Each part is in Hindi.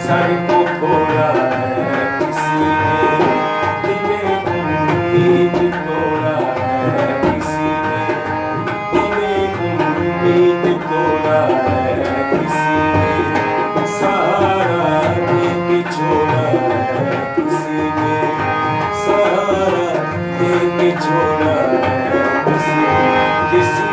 सर को थोड़ा है किसी ने, दिले उम्मीद तोड़ा है किसी ने, दिले उम्मीद तोड़ा है किसी ने, सहारा देके छोड़ा है किसी ने, सहारा देके छोड़ा है किसी ने, किसी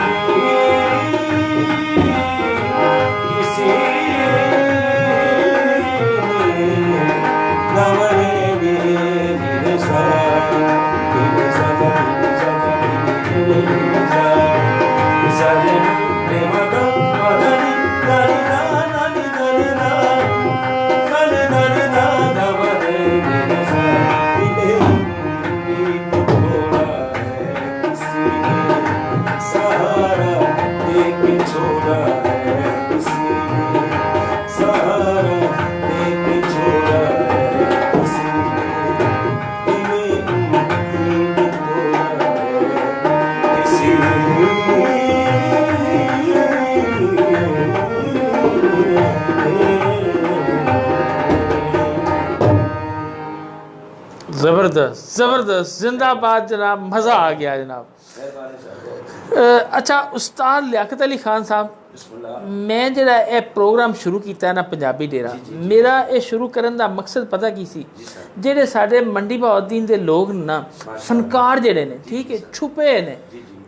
ज़बरदस्त ज़बरदस्त, जिंदाबाद जनाब, मज़ा आ गया जनाब। अच्छा उस्ताद लियाकत अली खान साहब, मैं जरा ये प्रोग्राम शुरू किया है ना पंजाबी डेरा, मेरा ये शुरू करने का मकसद पता की सी, जेडे साडे मंडी बहाउद्दीन दे लोग ना फनकार जेडे ने, ठीक है, छुपे ने,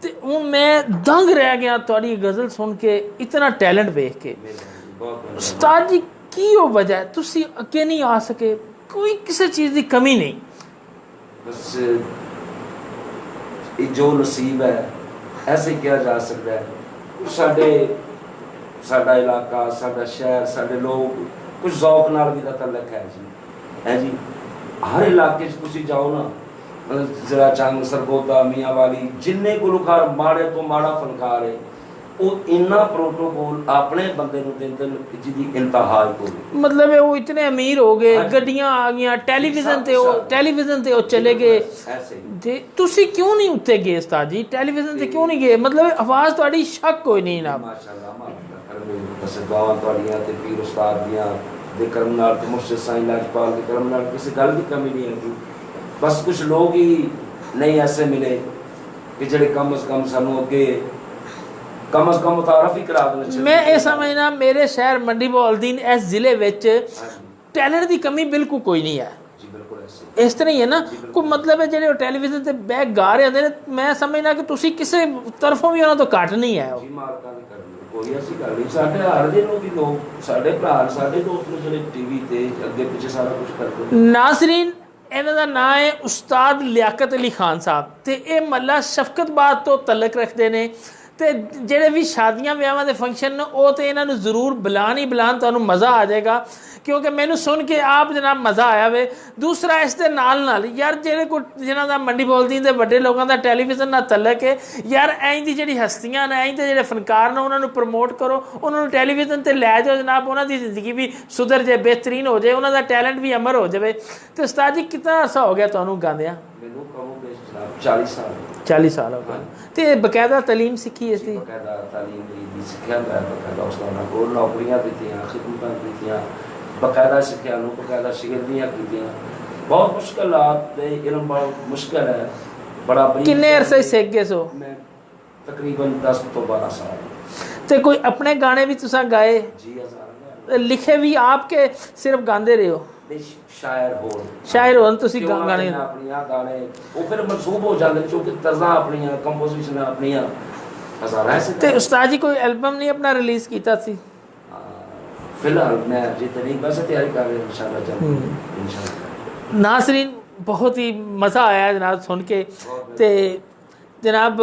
ते हूँ मैं दंग रह गया थोड़ी गज़ल सुन के, इतना टैलेंट वेख के। उस्ताद जी की वो वजह है तुसी अगे नहीं आ सके? कोई किसी चीज़ की कमी नहीं, बस जो नसीब है ऐसे किया जा सकता है। साडा इलाका, साडा शहर, साडे लोग कुछ ज़ौक नाल भी तल्लक है जी। हर इलाके तुसी जाओ ना, जरा चंग सरगोदा मियाँ वाली जिन्ने गुलकार माड़े तो माड़ा फनकार है, वो इन्ना प्रोटोकॉल अपने बंदे नूं दिंदे जिहदी इंतहा कोई, मतलब है वो इतने अमीर हो गए, गड्डियां आ गई, टेलीविजन ते वो चले गए। ते तुसी क्यों नहीं उत्ते गए उस्ताद जी, टेलीविजन ते क्यों नहीं गए? मतलब आवाज़ तुहाडी शक कोई नहीं ना, माशाअल्लाह बस दुआवां तुहाडियां ते पीर उस्ताद दियां दे करम नाल ते मुर्शिद साईं लाजपाल दे करम नाल किसी गल दी कमी नहीं है। बस कुछ लोग ही नहीं ऐसे मिले कि जेडे कम अज कम सानू अगे कम अज कम मुतारफ ही करा देना। मैं ये समझना मेरे शहर मंडी बहाउद्दीन इस जिले विच टैलेंट की कमी बिल्कुल कोई नहीं है, इस तरह ही है ना। कोई मतलब है जो टेलीविजन से बैक गा रहे होंगे, मैं समझना कि तुसी किसी तरफों भी उन्होंने तो घट नहीं है। नाज़रीन, इन्हां दा नाम है उस्ताद लियाकत अली खान साहब, ते ये महला शफकतबाद तो तलक रखते हैं। तो जेडे भी शादियां ब्याहां दे फंक्शन ने वो तो इन्हों जरूर बुलान ही बुलान, तो मज़ा आ जाएगा, क्योंकि मैनू सुन के आप जनाब मज़ा आया वे। दूसरा इस दे नाल यार जेडे को जिन्हों का मंडी बहाउद्दीन दे वड्डे लोगों का टेलीविजन नाल तलक है, यार ऐं दी जेडी हस्तियां ने, ऐं दे जेडे फनकार ने, उन्होंने प्रमोट करो, उन्होंने टेलीविजन ते लै जाओ जनाब, उन्हों की जिंदगी भी सुधर जाए, बेहतरीन हो जाए, उन्हों का टैलेंट भी अमर हो जाए। तो उस्ताद जी कितना अरसा हो गया तुहानू गांदियां? 40 साल हो गए। तो बकायदा तलीम सीखी इसकी? बकायदा तालीम दी सिक्ख्या है, बकायदा उस्तादां कोल नौकरियां कीतियां, खिदमतां कीतियां, बकायदा सिक्ख्या नूं बकायदा शिगिर्दियां कीतियां। बहुत मुश्किलात दे इल्म बहुत मुश्किल है, बड़ा किन्ने अरसे सीख गए सो? मैं तकरीबन 10 तो 12 साल। तो कोई अपने गाने भी तुसा गाए? जी हज़ार लिखे भी आपके सिर्फ गांदे रहे हो? शायर हो तुसी गाने अपनियां गाने वो फिर मनसूब हो जाते क्योंकि तर्जा अपनियां कंपोजिशन अपनियां हज़ार ऐसे। ते उस्ताद जी कोई एल्बम नहीं अपना रिलीज कीता सी? फिलहाल मैं जितनी बस तैयारी कर रहे हैं इंशाल्लाह। नाज़रीन, बहुत ही मज़ा आया जनाब सुन के। ते जनाब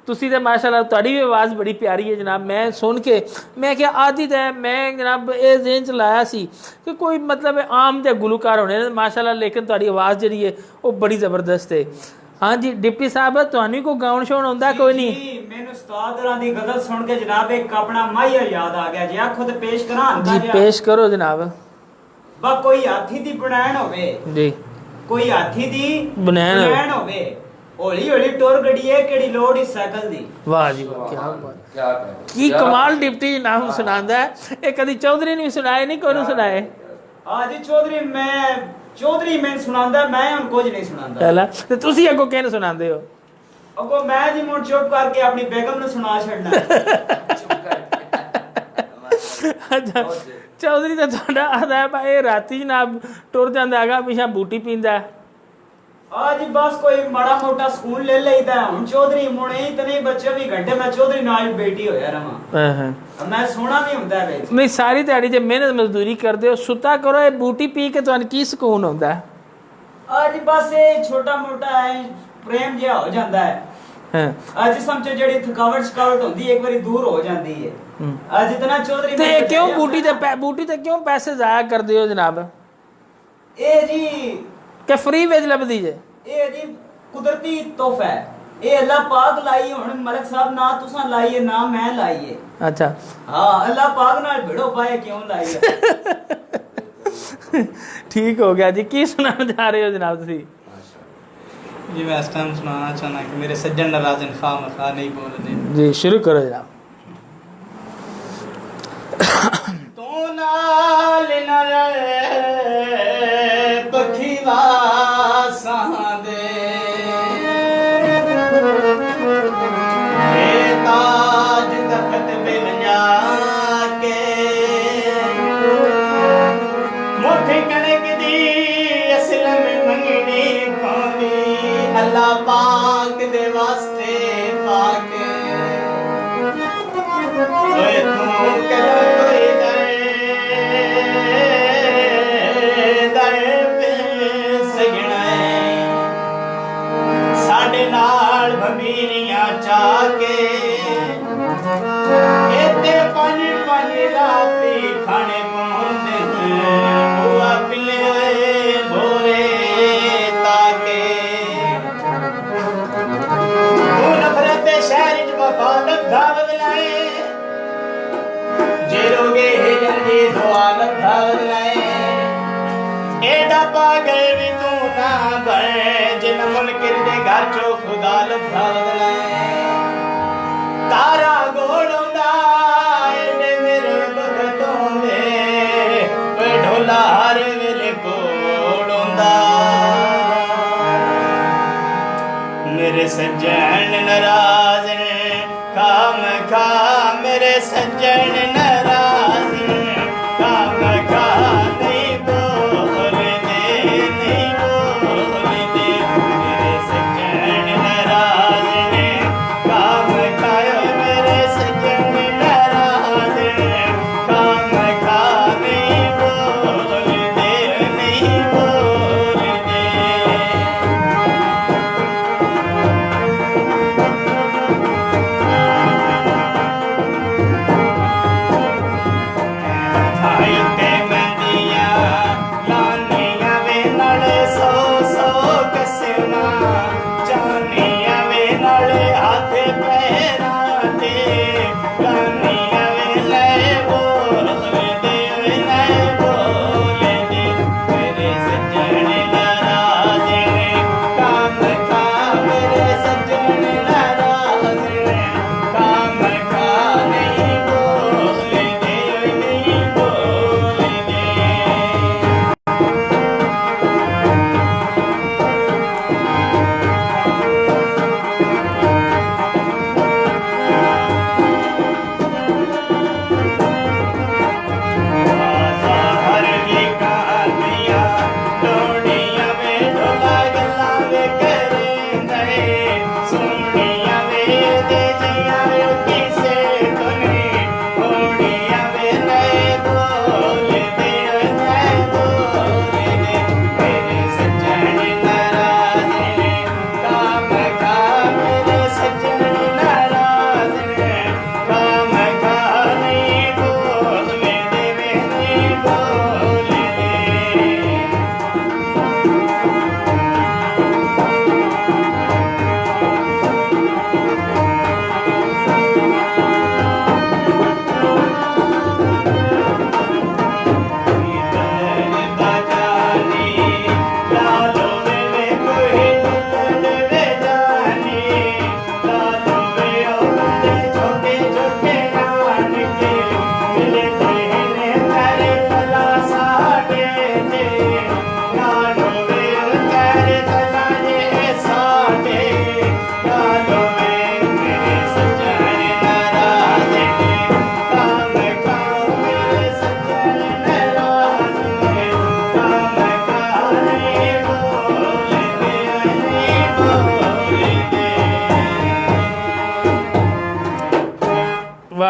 तुसी तो माशाल्लाह तुहाडी भी आवाज़ बड़ी प्यारी है जनाब। मैं सुन के मैं क्या आदत है, मैं जनाब ये ज़हन च लाया सी कि कोई मतलब आम दे गुलकार होने माशाल्लाह, लेकिन तुहाडी आवाज़ जी है वो बड़ी ज़बरदस्त है। हाँ जी डिप्टी साहब, तुहानू को गाउन शाउन आउंदा कोई नहीं? मैनू उस्ताद होरां दी गज़ल सुन के जनाब एक अपना माहिर याद आ गया जी, खुद पेश करां जी? पेश करो जनाब। बा कोई हाथी दी बनैन होवे जी, कोई हाथी दी बनैन होवे, ਹੌਲੀ ਹੌਲੀ ਟੁਰ ਗੜੀ ਹੈ ਕਿਹੜੀ ਲੋੜ ਹੀ ਸਾਈਕਲ ਦੀ। ਵਾਹ ਜੀ ਵਾਹ, ਕੀ ਬਾਤ, क्या कहें ਕੀ क्या- ਕਮਾਲ ਡਿਪਟੀ ਜਨਾਬ ਸੁਣਾਉਂਦਾ ਹੈ। ਇਹ ਕਦੀ ਚੌਧਰੀ ਨੇ ਵੀ ਸੁਣਾਏ ਨਹੀਂ, ਕੋਈ ਨੂੰ ਸੁਣਾਏ? ਹਾਂ ਜੀ ਚੌਧਰੀ ਮੈਂ ਸੁਣਾਉਂਦਾ, ਮੈਂ ਹੁਣ ਕੁਝ ਨਹੀਂ ਸੁਣਾਉਂਦਾ। ਪਹਿਲਾਂ ਤੇ ਤੁਸੀਂ ਅੱਗੋਂ ਕਿਹਨੂੰ ਸੁਣਾਉਂਦੇ ਹੋ? ਅੱਗੋਂ ਮੈਂ ਜੀ ਹੁਣ ਚੁੱਪ ਕਰਕੇ ਆਪਣੀ ਬੇਗਮ ਨੂੰ ਸੁਣਾ ਛੱਡਣਾ। ਅੱਛਾ, ਚੌਧਰੀ ਤਾਂ ਤੁਹਾਡਾ ਆਦਾ ਹੈ ਭਾਈ, ਰਾਤੀ ਜਨਾਬ ਟੁਰ ਜਾਂਦਾ ਹੈਗਾ, ਪਿਛਾ ਬੂਟੀ ਪੀਂਦਾ। ਹਾਂ ਜੀ ਬਸ ਕੋਈ ਮਾੜਾ ਮੋਟਾ ਸਕੂਨ ਲੈ ਲਈਦਾ। ਹੁਣ ਚੌਧਰੀ ਮੁਣੇ ਹੀ ਤਾਂ ਨਹੀਂ, ਬੱਚੇ ਵੀ ਘੰਟੇ ਮੈਂ ਚੌਧਰੀ ਨਾਲ ਬੈਠੀ ਹੋਇਆ ਰਵਾਂ। ਹਾਂ, ਮੈਂ ਸੋਣਾ ਵੀ ਹੁੰਦਾ ਵਿੱਚ। ਨਹੀਂ ਸਾਰੀ ਦਿਹਾੜੀ ਜੇ ਮਿਹਨਤ ਮਜ਼ਦੂਰੀ ਕਰਦੇ ਹੋ, ਸੁੱਤਾ ਕਰੋ, ਇਹ ਬੂਟੀ ਪੀ ਕੇ ਤੁਹਾਨੂੰ ਕੀ ਸਕੂਨ ਹੁੰਦਾ ਹੈ? ਹਾਂ ਜੀ ਬਸ ਇਹ ਛੋਟਾ ਮੋਟਾ ਹੈ ਪ੍ਰੇਮ ਜਿਹਾ ਹੋ ਜਾਂਦਾ ਹੈ। ਹਾਂ, ਅੱਜ ਸਮਝੋ ਜਿਹੜੀ ਥਕਾਵਟ ਹੁੰਦੀ ਹੈ ਇੱਕ ਵਾਰੀ ਦੂਰ ਹੋ ਜਾਂਦੀ ਹੈ। ਅੱਜ ਇਤਨਾ ਚੌਧਰੀ ਤੇ ਇਹ ਕਿਉਂ ਬੂਟੀ ਤੇ ਕਿਉਂ ਪੈਸੇ ਜ਼ਾਇਆ ਕਰਦੇ ਹੋ ਜਨਾਬ? ਇਹ ਜੀ ਕਿ ਫ੍ਰੀ ਵਿੱਚ ਲੱਭਦੀ ਜੇ? ਇਹ ਜੀ ਕੁਦਰਤੀ ਤੋਹਫਾ ਹੈ। ਇਹ ਅੱਲਾਹ ਪਾਕ ਲਾਈ। ਹੁਣ ਮਲਕ ਸਾਹਿਬ ਨਾ ਤੁਸੀਂ ਲਾਈਏ ਨਾ ਮੈਂ ਲਾਈਏ। ਅੱਛਾ, ਹਾਂ ਅੱਲਾਹ ਪਾਕ ਨਾਲ ਭਿੜੋ ਪਾਏ ਕਿਉਂ ਲਾਈਏ। ਠੀਕ ਹੋ ਗਿਆ ਜੀ। ਕੀ ਸੁਣਾਉਣ ਜਾ ਰਹੇ ਹੋ ਜਨਾਬ ਤੁਸੀਂ? जी मैं इस टाइम सुनाना चाहना कि मेरे सज्जन नाराजन खा मखा नहीं बोलते। जी शुरू करो जनाब। तू नाल न रहे पखीवा सादे ताज तख्त बिलजा के मुठ कणक दी असल में मंगनी खानी अल्लाह पाक दे वास्ते पाक ओए तू कदा कोई दर पे सगना साडे नाल भमीरियां चाके इते पानी पानी राती खाने पहुंचदे बुआ पिले भोरे ताके वो नफरत शहर च वफा लब्धा बदलाए जेरोगे जल्दी दुआ लब्धा बदलाए एडा पागल भी तू ना बने जिन मुनकिर दे घर चो खुदा लब्धा बदलाए तारा गोड़ोंदा एडे मेरे बखतों दे ओए ढोला हर वेले गोड़ोंदा मेरे सज्जन नाराज काम खा मेरे सज्जन नाराज काम खा नहीं बोलते मेरे सज्जन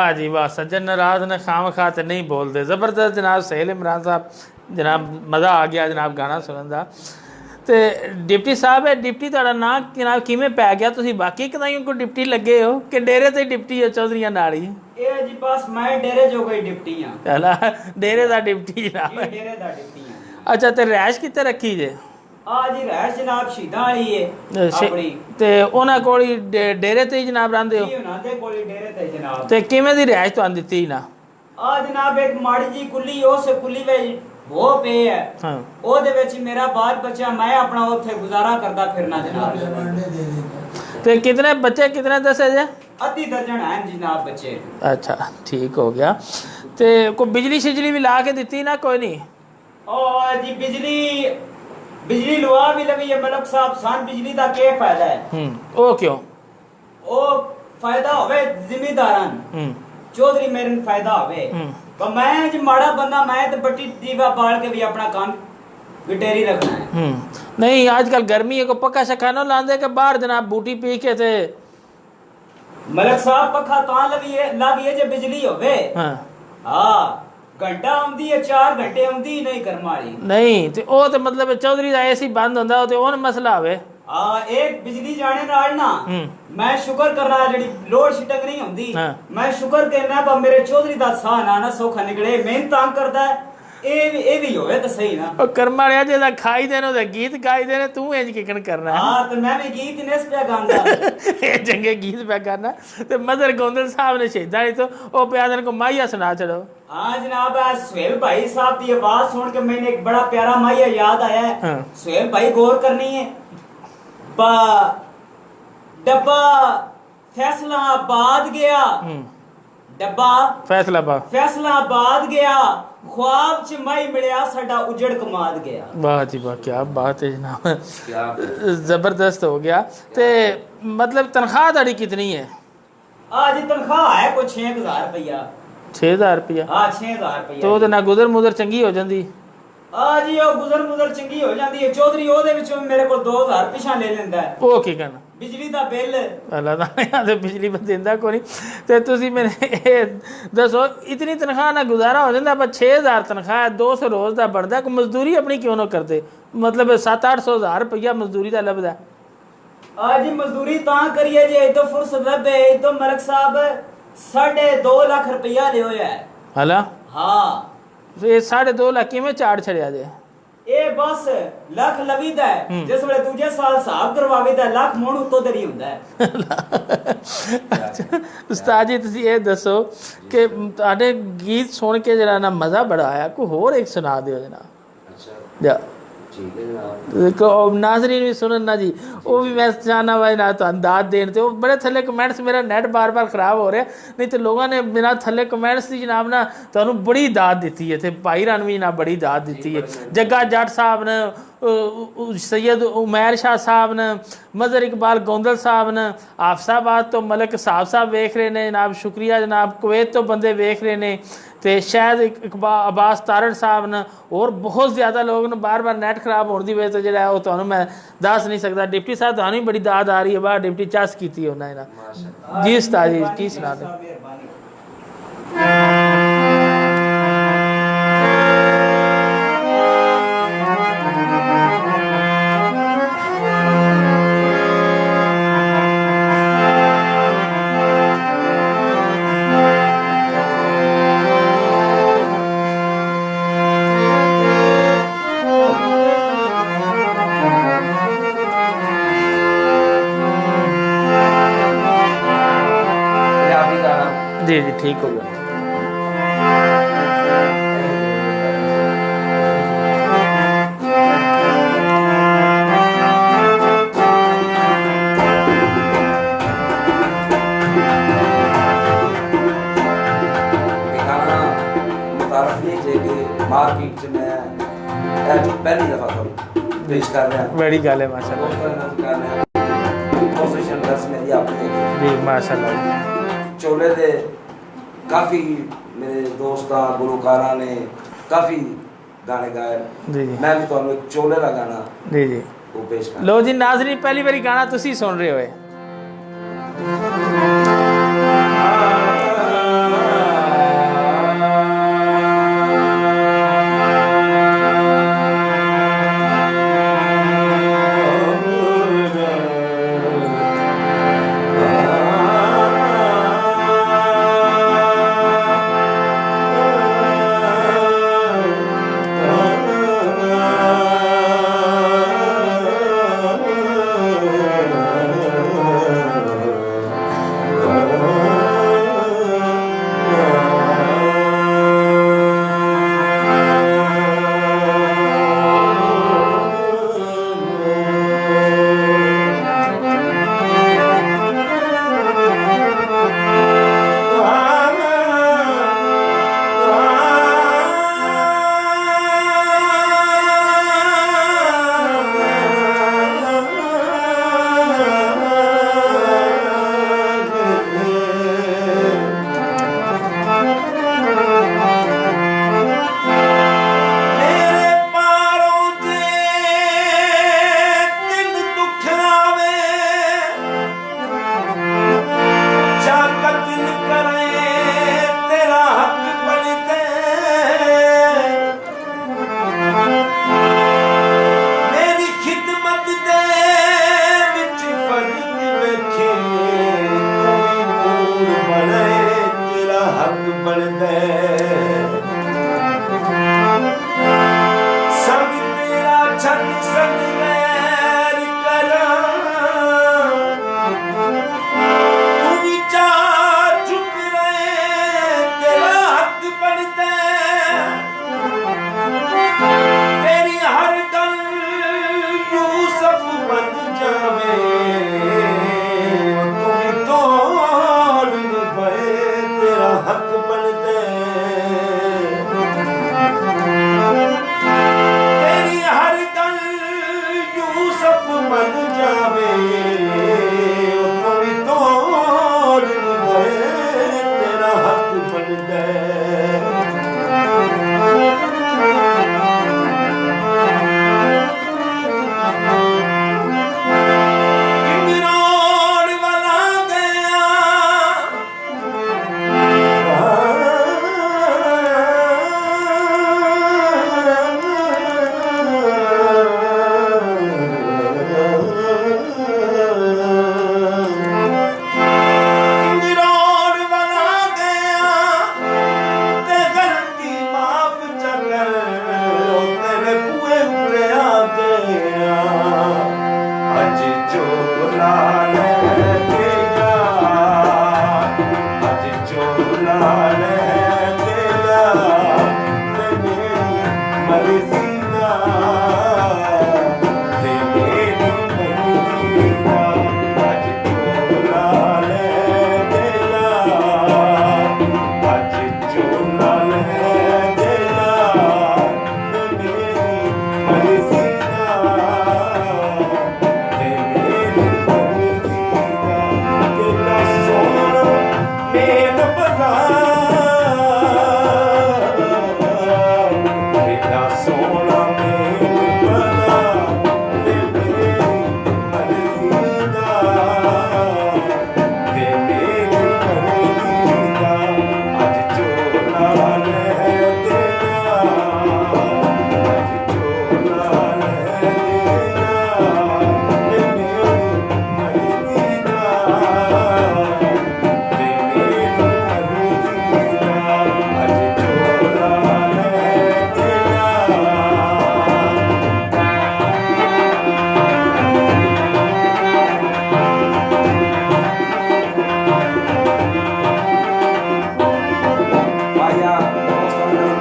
वाह जी वाह, सज्जन नाराज ने खाम खा तो नहीं बोलते। ज़बरदस्त जनाब सहेल इमरान साहब, जनाब मज़ा आ गया जनाब गाना सुनन दा। तो डिप्टी साहब है, डिप्टी तुहाडा नाम जनाब किवें पै गया? तुसीं बाकी कदाइयों को डिप्टी लगे हो कि डेरे ते डिप्टी हो चौधरीਆਂ नाल ही? ਇਹ ਜੀ ਬਸ ਮੈਂ ਡੇਰੇ ਜੋ ਕੋਈ ਡਿਪਟੀ ਆ। चला डेरे दा डिप्टी जनाब। ਇਹ ਡੇਰੇ ਦਾ ਡਿਪਟੀ ਆ। अच्छा, तो रैश कित्थे रखी जे? ਆ ਜੀ ਰਹਿਸ਼ ਜਨਾਬ ਸ਼ਹੀਦਾਂ ਵਾਲੀ ਹੈ ਆਪਣੀ। ਤੇ ਉਹਨਾਂ ਕੋਲ ਹੀ ਡੇਰੇ ਤੇ ਹੀ ਜਨਾਬ ਰਹਿੰਦੇ ਹੋ? ਜੀ ਉਹਨਾਂ ਦੇ ਕੋਲ ਹੀ ਡੇਰੇ ਤੇ ਜਨਾਬ। ਤੇ ਕਿਵੇਂ ਦੀ ਰਿਹਾਇਸ਼ ਤੁਹਾਨੂੰ ਦਿੱਤੀ ਨਾ? ਆ ਜਨਾਬ ਇੱਕ ਮਾੜੀ ਜੀ ਕੁੱਲੀ, ਉਸ ਕੁੱਲੀ ਵਿੱਚ ਉਹ ਪਏ ਹੈ। ਹਾਂ, ਉਹਦੇ ਵਿੱਚ ਮੇਰਾ ਬਾਲ ਬੱਚਾ, ਮੈਂ ਆਪਣਾ ਉੱਥੇ ਗੁਜ਼ਾਰਾ ਕਰਦਾ ਫਿਰਨਾ ਜਨਾਬ। ਤੇ ਕਿਤਨੇ ਬੱਚੇ ਕਿਤਨੇ ਦੱਸੇ ਜੇ? ਅੱਧੀ ਦਰਜਨ ਹੈ ਜਨਾਬ ਬੱਚੇ। अच्छा, ठीक हो गया। ਤੇ ਕੋਈ ਬਿਜਲੀ ਸ਼ਿਜਲੀ ਵੀ ਲਾ ਕੇ ਦਿੱਤੀ ਨਾ? ਕੋਈ ਨਹੀਂ? ਉਹ ਜੀ ਬਿਜਲੀ ਲਵਾ ਵੀ ਲਵੀ ਹੈ ਮਲਕ ਸਾਹਿਬ। ਸਾਨ ਬਿਜਲੀ ਦਾ ਕੀ ਫਾਇਦਾ ਹੈ? ਉਹ ਕਿਉਂ? ਉਹ ਫਾਇਦਾ ਹੋਵੇ ਜ਼ਿਮੀਦਾਰਾਂ ਨੂੰ, ਚੌਧਰੀ ਮੇਰੇ ਨੂੰ ਫਾਇਦਾ ਹੋਵੇ। ਪਰ ਮੈਂ ਜੀ ਮਾੜਾ ਬੰਦਾ, ਮੈਂ ਤੇ ਬੱਟੀ ਦੀਵਾ ਬਾਲ ਕੇ ਵੀ ਆਪਣਾ ਕੰਮ ਗਟੇਰੀ ਰੱਖਣਾ ਹੈ। ਨਹੀਂ, ਅੱਜ ਕੱਲ गर्मी है, को पक्का शक्का ना लांदे के बाहर जनाब बूटी पी के थे? ਮਲਕ ਸਾਹਿਬ ਪੱਖਾ ਤਾਂ ਲਾਵੀਏ ਜੇ ਬਿਜਲੀ ਹੋਵੇ। ਹਾਂ, ਘੰਟਾ ਆਉਂਦੀ ਹੈ, 4 ਘੰਟੇ ਆਉਂਦੀ ਨਹੀਂ ਕਰਮ ਵਾਲੀ। ਨਹੀਂ ਤੇ ਉਹ ਤੇ ਮਤਲਬ ਚੌਧਰੀ ਦਾ ਏਸੀ ਬੰਦ ਹੁੰਦਾ, ਉਹ ਤੇ ਉਹਨ ਮਸਲਾ ਹੋਵੇ। एक बिजली जाने नाल ना मैं शुक्र करना, जेडी लोड शिटक नहीं होंदी। मैं शुक्र करना पर मेरे चौधरी दा साह ना सौखा निकले। मेहनत तां करदा है, ए भी होवे तो सही ना। ओ कर्म वालिया जेदा खाई देने ओदा गीत गाई देने, तू इंज किकन करना है? हां, तो मैं भी गीत नेस पे गांदा। ए जंगे गीत पे करना। ते मदर गोंदल साहब ने शहीदां तो ओ प्यादन को माहिया सुना छड़ो। हां जनाब, सुहेल भाई साहब की आवाज सुन के मैंने एक बड़ा प्यारा माहिया याद आया है। सुहेल भाई गौर करनी है। डब्बा फैसलाबाद गया, डब्बा फैसलाबाद गया, ख्वाब च माई मिलिया, साडा उजड़ कमाद गया। वाह जी वाह, क्या बात है जनाब, जबरदस्त हो गया। ते मतलब तनख्वाह ताड़ी कितनी है? आज तनख्वाह है कोई 6000 रुपया। 6000 रुपया? हां, 6000 रुपया। तो ना गुजर मुजर चंगी हो जाती? जी ਉਹ ਗੁਜ਼ਰ ਮੁਜ਼ਰ ਚੰਗੀ ਹੋ ਜਾਂਦੀ ਹੈ। ਚੌਧਰੀ ਉਹਦੇ ਵਿੱਚੋਂ ਮੇਰੇ ਕੋਲ 2000 ਪਿਛਾ ਲੈ ਲੈਂਦਾ ਹੈ। ਉਹ ਕੀ ਕਰਨਾ? ਬਿਜਲੀ ਦਾ ਬਿੱਲ। ਅੱਲਾ ਦਾ ਤੇ ਬਿਜਲੀ ਬੰਦ ਦਿੰਦਾ ਕੋਈ ਨਹੀਂ। ਤੇ ਤੁਸੀਂ ਮੈਨੂੰ ਇਹ ਦੱਸੋ, ਇਤਨੀ ਤਨਖਾਹ ਨਾਲ ਗੁਜ਼ਾਰਾ ਹੋ ਜਾਂਦਾ? ਪਰ 6000 ਤਨਖਾਹ ਹੈ, 200 ਰੋਜ਼ ਦਾ ਬਣਦਾ। ਕੋਈ ਮਜ਼ਦੂਰੀ ਆਪਣੀ ਕਿਉਂ ਨਾ ਕਰਦੇ? ਮਤਲਬ 700-800 ਰੁਪਇਆ ਮਜ਼ਦੂਰੀ ਦਾ ਲੱਭਦਾ। ਜੀ ਮਜ਼ਦੂਰੀ ਤਾਂ ਕਰੀਏ ਜੇ ਇਦੋਂ ਫੁਰਸਤ ਲੱਭੇ। ਇਦੋਂ ਮਲਕ ਸਾਹਿਬ 2.5 ਲੱਖ ਰੁਪਇਆ ਲਿਆ ਹੋਇਆ ਹੈ। ਹਲਾ? ਹਾਂ। ਇਹ 2.5 ਲੱਖ ਕਿਵੇਂ ਚਾੜ ਛੜਿਆ ਜੇ? ਇਹ ਬਸ ਲੱਖ ਲਵੀਦਾ ਹੈ, ਜਿਸ ਵੇਲੇ ਦੂਜੇ ਸਾਲ ਹਿਸਾਬ ਕਰਵਾਵੇਦਾ ਲੱਖ ਮੋਣ ਉੱਤੋਂ ਦਰੀ ਹੁੰਦਾ ਹੈ। ਉਸਤਾਦ ਜੀ ਤੁਸੀਂ ਇਹ ਦੱਸੋ ਕਿ ਤੁਹਾਡੇ ਗੀਤ ਸੁਣ ਕੇ ਜਿਹੜਾ ਨਾ ਮਜ਼ਾ ਬੜਾ ਆਇਆ, ਕੋਈ ਹੋਰ ਇੱਕ ਸੁਣਾ ਦਿਓ ਜਨਾਬ। ਅੱਛਾ ਠੀਕ ਹੈ ਜਨਾਬ। ਨਾਜ਼ਰੀਨ ਵੀ ਸੁਣਨ ਨਾ ਜੀ, ਉਹ ਵੀ ਮੈਂ ਚਾਹਨਾ ਵਾ ਨਾ ਤੁਹਾਨੂੰ ਦਾਦ ਦੇਣ। ਤੇ ਉਹ ਬੜੇ ਥੱਲੇ ਕਮੈਂਟਸ, ਮੇਰਾ ਨੈਟ ਬਾਰ-ਬਾਰ ਖਰਾਬ ਹੋ ਰਿਹਾ, ਨਹੀਂ ਤੇ ਲੋਕਾਂ ਨੇ ਬਿਨਾਂ ਥੱਲੇ ਕਮੈਂਟਸ ਦੀ ਜਨਾਬ ਨਾ ਤੁਹਾਨੂੰ ਬੜੀ ਦਾਦ ਦਿੱਤੀ ਹੈ। ਤੇ ਭਾਈ ਰਣਵੀਰ ਨਾਲ ਬੜੀ ਦਾਦ ਦਿੱਤੀ ਹੈ। ਜੱਗਾ ਜੱਟ ਸਾਹਿਬ ਨੇ, सैयद उमैर शाह साहब ने, मज़र इकबाल गोंदल साहब ने, आफसाबाद तो मलक साहब वेख रहे ने जनाब, शुक्रिया जनाब। कुवैत तो बंदे वेख रहे ने, तो शायद इकबाल अब्बास तारड़ साहब ने, और बहुत ज़्यादा लोग ने। बार बार नेट खराब होने की वजह से जो है वो तो मैं दस नहीं सकता। डिप्टी साहब तो बड़ी दाद आ रही है, बाहर डिप्टी चस की उन्होंने जी। उस्ताद जी की सुना दे? जी जी ठीक हो गया। मार्केट च मैं पहली दफा पेश कर रहा हूं। बड़ी गल है माशाल्लाह। पोजीशन 10 मेरी अपनी जी माशाल्लाह। चोले दे काफ़ी मेरे दोस्तां गुलकारां ने काफ़ी गाने गाए जी। मैं भी तुहानू एक चोले दा गाना जी जी वो पेश कर। लो जी नाज़रीन, पहली बारी गाना तुसी सुन रहे हो।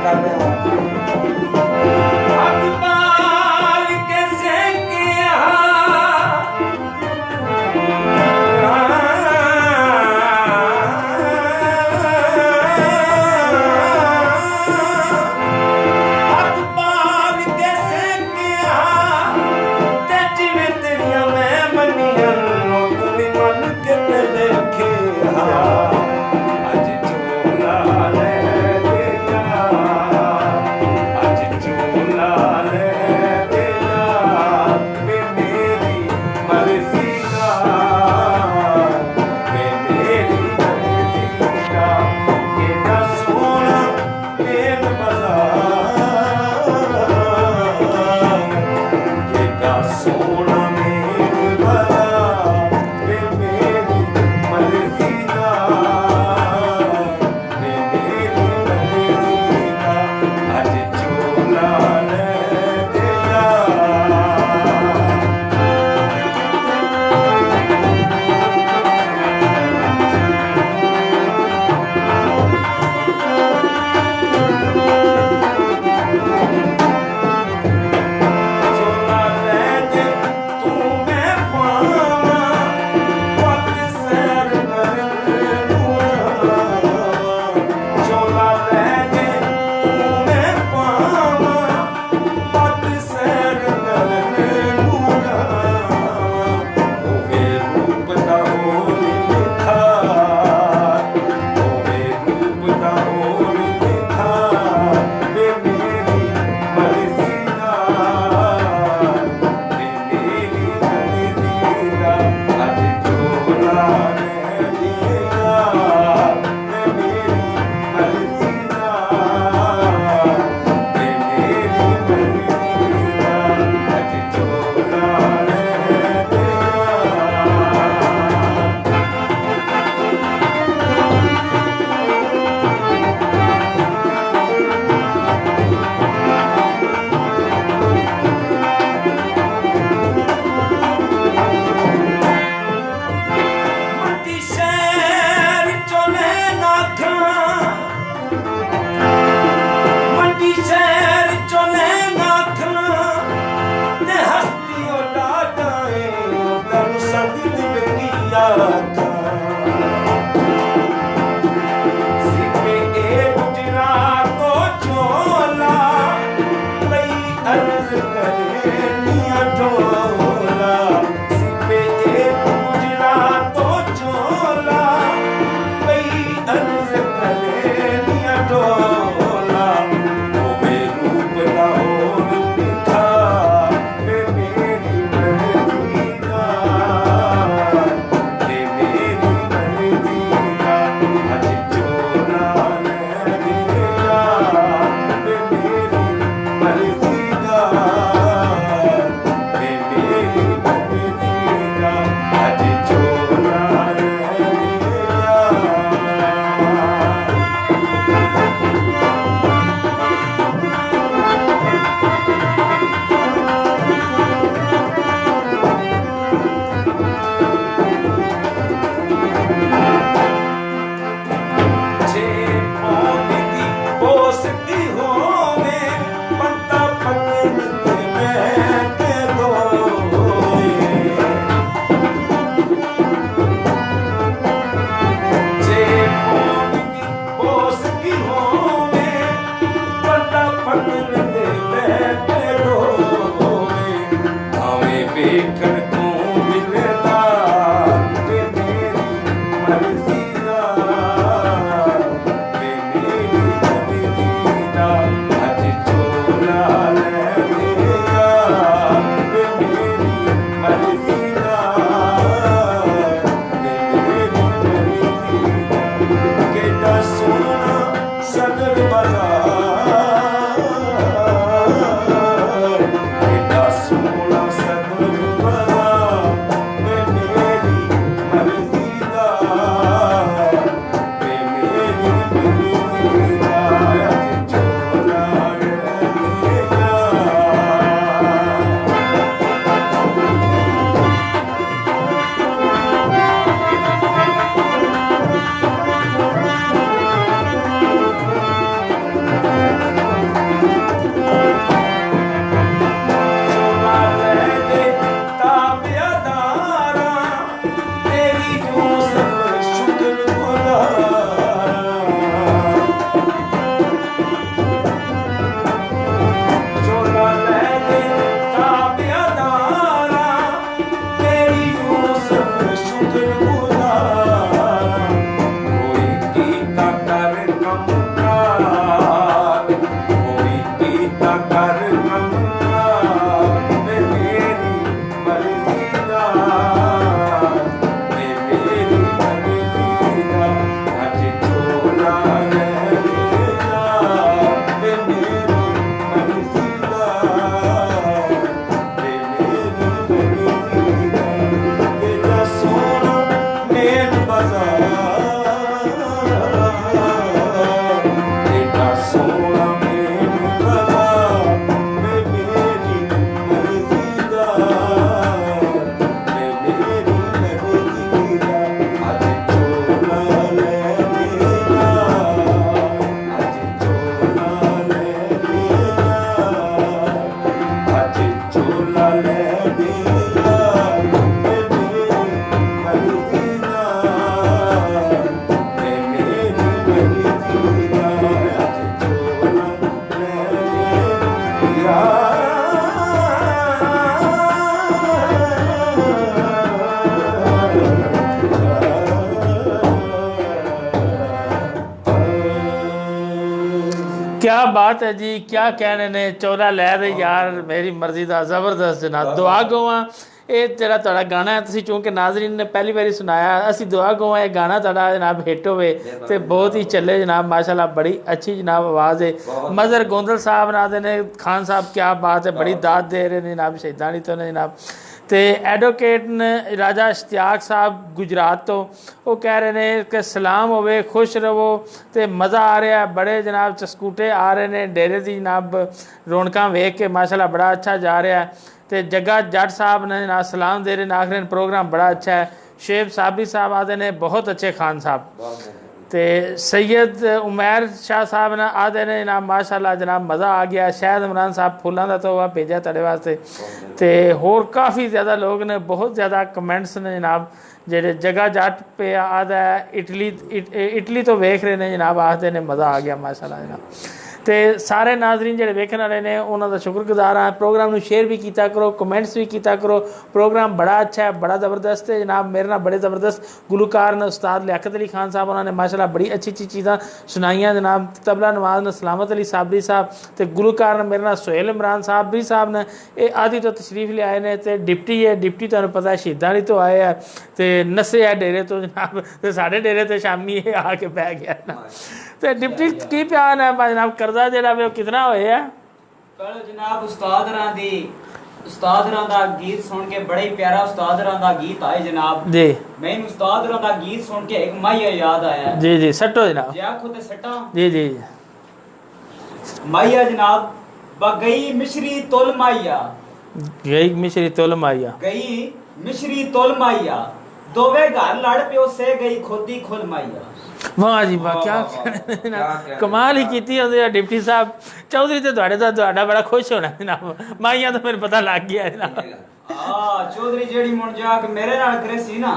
कर रहे अकबाल के सेकिया अकबाल के सेकिया ते जिवें तेरियां मैं मनियां तू भी मन के पहले रखे अज चोला ले तेरा अज चोला ले तेरा वे मेरी मर्जी का वे मेरी मर्जी का केड़ा सोना प्रेम बाजार केड़ा सोना मेल बाजार वे मेरी मर्जी का वे मेरी मर्जी का अज चोला ले तेरा कर कमला वे मेरी मर्जी दा वे मेरी मर्जी दा अज झोला ले मेरा वे मेरी मर्जी दा वे मेरी मर्जी दा केड़ा सोना मेन बाजार केड़ा सोना मेन बाजार वे मेरी मर्जी दा वे मेरी मर्जी दा अज झोला ले मेरा अज झोला ले मेरा अज झोला ले मेरा वे मेरी मर्जी दा वे मेरी मर्जी दा अज झोला ले मेरा क्या बात है जी, क्या कहने ने चोला लै दे यार मेरी मर्जी दा ਜ਼ਬਰਦਸਤ जनाब। दुआ गवा ਇਹ ਜਿਹੜਾ ਤੁਹਾਡਾ ਗਾਣਾ ਹੈ ਤੁਸੀਂ ਚੂੰਕਿ ਨਾਜ਼ਰੀਨ ਨੇ ਪਹਿਲੀ ਵਾਰੀ ਸੁਣਾਇਆ, ਅਸੀਂ ਦੁਆ ਗਵਾ ਇਹ ਗਾਣਾ ਤੁਹਾਡਾ ਜਨਾਬ ਹਿੱਟ ਹੋਵੇ ਤੇ ਬਹੁਤ ਹੀ ਚੱਲੇ ਜਨਾਬ। ਮਾਸ਼ਾਅੱਲਾ ਬੜੀ ਅੱਛੀ ਜਨਾਬ ਆਵਾਜ਼ ਹੈ। ਮਜ਼ਰ ਗੋਂਦਲ ਸਾਹਿਬ ਨਾ ਦੇ ਨੇ, ਖਾਨ ਸਾਹਿਬ ਕੀ ਬਾਤ ਹੈ, ਬੜੀ ਦਾਤ ਦੇ ਰਹੇ ਨੇ ਜਨਾਬ ਸ਼ਹੀਦਾਨੀ ਤੋਂ ਨੇ ਜਨਾਬ। ਤੇ ਐਡਵੋਕੇਟ ਨੇ ਰਾਜਾ ਇਸ਼ਤਿਆਕ ਸਾਹਿਬ ਗੁਜਰਾਤ ਤੋਂ, ਉਹ ਕਹਿ ਰਹੇ ਨੇ ਕਿ ਸਲਾਮ ਹੋਵੇ, ਖੁਸ਼ ਰਹੋ ਤੇ ਮਜ਼ਾ ਆ ਰਿਹਾ, ਬੜੇ ਜਨਾਬ ਚਸਕੂਟੇ ਆ ਰਹੇ ਨੇ ਡੇਰੇ ਦੀ ਜਨਾਬ ਰੌਣਕਾਂ ਵੇਖ ਕੇ ਮਾਸ਼ਾਅੱਲਾ ਬੜਾ ਅੱਛਾ ਜਾ ਰਿਹਾ। ਤੇ ਜੱਗਾ ਜੱਟ ਸਾਹਿਬ ਨੇ ਨਾ ਸਲਾਮ ਦੇ ਰਹੇ ਨੇ, ਆਖਰੇ प्रोग्राम बड़ा अच्छा है। शेब साबरी साहब आते ने बहुत अच्छे खान साहब। ਤੇ सैयद उमैर शाह साहब ने आते ने जनाब माशाअल्लाह जनाब मज़ा आ गया। शायद इमरान साहब फुलों का तोहफा भेजा तेरे वास्ते। तो होर काफ़ी ज़्यादा लोग ने, बहुत ज़्यादा कमेंट्स ने जनाब जेडे जगह जट पे आदा है इटली तो वेख रहे ने जनाब, आखते ने मज़ा आ गया माशाअल्लाह जनाब। तो सारे नाजरीन जेडे वेखण वाले ने उन्हों का शुक्रगुजार हाँ। प्रोग्राम में शेयर भी किया करो, कमेंट्स भी किया करो। प्रोग्राम बड़ा अच्छा है, बड़ा ज़बरदस्त है जनाब। मेरे नाल बड़े ज़बरदस्त गुलकार ने उस्ताद लियाकत अली खान साहब, उन्होंने माशाअल्लाह बड़ी अच्छी अच्छी चीज़ां सुनाइयां जनाब। तबला नवाज ने सलामत अली साबरी साहब, तो गुलकार ने मेरे नाल सोहेल इमरान साहबरी साहब ने ये आदि तो तशरीफ ले आए ने। तो डिप्टी है, डिप्टी तुहानूं पता है शहीदानी तो आए है, तो नसे है डेरे तो जनाब, तो साढ़े डेरे तो शामी आके बह गया ना। तो डिप्टी की प्यान है जनाब, कर्जा जेड़ा वे कितना होया? कल जनाब उस्ताद दा गीत सुन के बड़ा ही प्यारा उस्ताद दा गीत आए जनाब जी। मैं उस्ताद दा गीत सुन के एक माइया याद आया जी जी सटो जनाब जी, आखो ते सटा जी जी। माइया जनाब बगई मिश्री तुल माइया, गई मिश्री तुल माइया, गई मिश्री तुल माइया, दोवे घर लड़ पियो से गई खोदी खुल माइया। वाह जी वाह, क्या कमाल ही की होंदी है डिप्टी साहब। चौधरी तो ਤੁਹਾਡਾ बड़ा खुश होना जनाब, माइया तो मेरे पता लग गया जनाब। चौधरी जेड़ी मुड़ जा के मेरे नाल करे सी ना,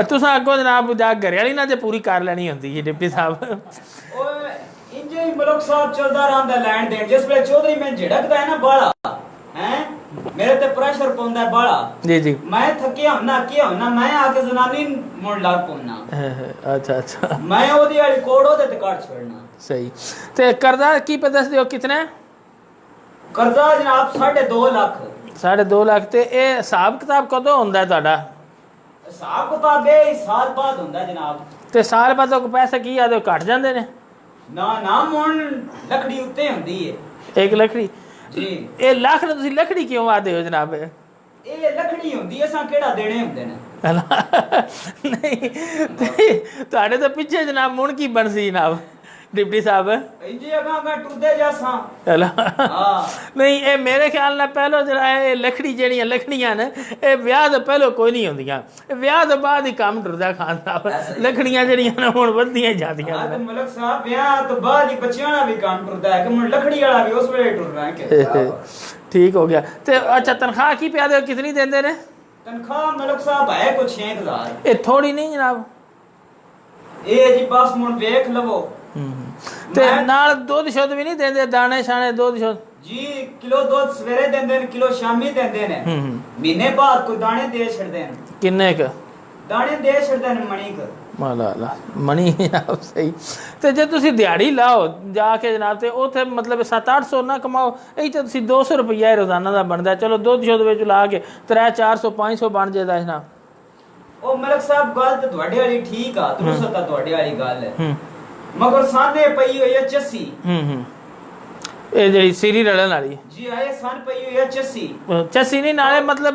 तुसा अगो जनाब जा घरे वाली ना जे पूरी कर लेनी होंदी है डिप्टी साहब। ओए इंजे ही मलक साहब चलदा रहंदा लैंड देन। जिस वे चौधरी मैं झड़कदा है ना बाला हैं, मेरे ते प्रेशर पौंदा है बाला जी जी, मैं थके हमना के हमना मैं आके जनानी मुड़ लाग पौना। अच्छा अच्छा, मैं ओदी वाली कोड़ ओदे ते काट छोड़ना। सही। ते कर्जा की पे दस दियो कितना है? कर्जा जनाब 2.5 लाख। 2.5 लाख। ते ए हिसाब किताब कदों होंदा है ਤੁਹਾਡਾ? हिसाब किताब ए साल बाद होंदा है जनाब। ते साल बाद तो पैसे की आदे घट जांदे ने? ना ना मुन लकड़ी उत्ते हुंदी है। एक लकड़ी जी। ए लाख ने तुसी लकड़ी क्यों आदे हो जनाब? ए लकड़ी हुंदी है, असां केड़ा देने हुंदे ने। नहीं ਤੁਹਾਡੇ ਤਾਂ ਪਿੱਛੇ ਜਨਾਬ ਮੁਣ ਕੀ ਬਣਸੀ ਜਨਾਬ डिप्टी साहब इंजे अगा टुरदे जासां। हां नहीं ए मेरे ख्याल ना पहलो जरा ए लकड़ी जेड़ियां लकड़ियां ने ए ब्याह तो पहलो कोई नहीं होंदियां, ब्याह तो बाद ही काम टुरदा खान साहब। लकड़ियां जेड़ियां ने हुन वधदियां जांदियां ने। मलक साहब ब्याह तो बाद ही बच्चियां दा भी काम टुरदा है कि मुन लकड़ी वाला भी उस वेले टुर रहा है के। ठीक हो गया। ते अच्छा तनख्वाह की पे दे कितनी देंदे ने? तनख्वाह मलक साहब है कुछ 6000। ए थोड़ी नहीं जनाब? ए जी बस मुन देख लवो। ते नाल दूध शुद्ध भी नहीं देंदे, दाने शाने दूध शुद्ध? जी किलो दूध सवेरे देंदे ने, किलो शामी देंदे ने। महीने बाद कोई दाने दे छड़दे ने। किन्ने क दाने दे छड़दे ने? मणी क माला मनी आप सही। तो जे तुसी दिहाड़ी लाओ जाके जनाब तो उत्थे मतलब 700-800 ना कमाओ, ये तो तुसी 200 रुपया रोजाना का बनता है। चलो दुध शुद्ध विच ला के 300-400-500 बन जाता जनाब। ओ मलक साहब गल तो ਤੁਹਾਡੇ वाली ठीक आ, दुरुस्त आ ਤੁਹਾਡੇ वाली गल है, मगर साने पई होई है चस्सी। ये जी सीरी रलन वाली जी आए सान पई हुई है चस्सी। चस्सी नहीं नाले मतलब